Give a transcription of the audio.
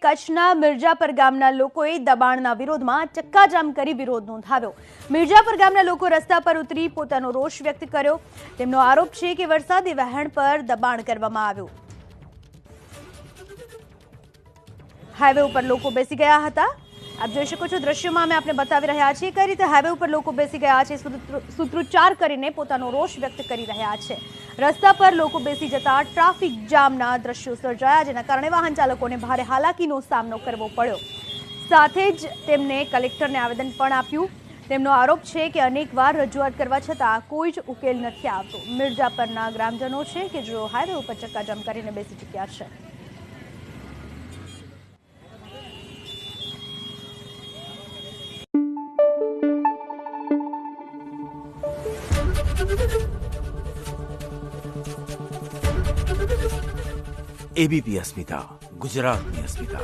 કચ્છના મિર્જાપર ગામના લોકોએ દબાણના વિરોધમાં ચક્કાજામ કરી વિરોધ નોંધાવ્યો। મિર્જાપર ગામના લોકો રસ્તા પર ઉતરી પોતાનો રોષ વ્યક્ત કર્યો। તેમનો આરોપ છે કે વરસાદી વહેણ પર દબાણ કરવામાં આવ્યું। હાઈવે ઉપર લોકો બેસી ગયા હતા। आप જોઈ શકો છો દ્રશ્યોમાં અમે આપને બતાવી રહ્યા છીએ કઈ રીતે હાઈવે ઉપર લોકો બેસી ગયા છે, સૂત્રોચ્ચાર કરીને પોતાનો રોષ વ્યક્ત કરી રહ્યા છે। રસ્તા પર લોકો બેસી જતા ટ્રાફિક જામના દ્રશ્યો સર્જાયા, જેના કારણે વાહન ચાલકોને ભારે હાલાકીનો સામનો કરવો પડ્યો। સાથે જ તેમને કલેક્ટરને આવેદન પણ આપ્યું। તેમનો આરોપ છે કે અનેકવાર રજૂઆત કરવા છતાં કોઈ જ ઉકેલ નથી આવતો। મિર્જાપરના ગ્રામજનો છે કે જેઓ હાઈવે ઉપર ચક્કાજામ કરીને બેસી ચૂક્યા છે। एबीपी अस्मिता, गुजरातनी अस्मिता।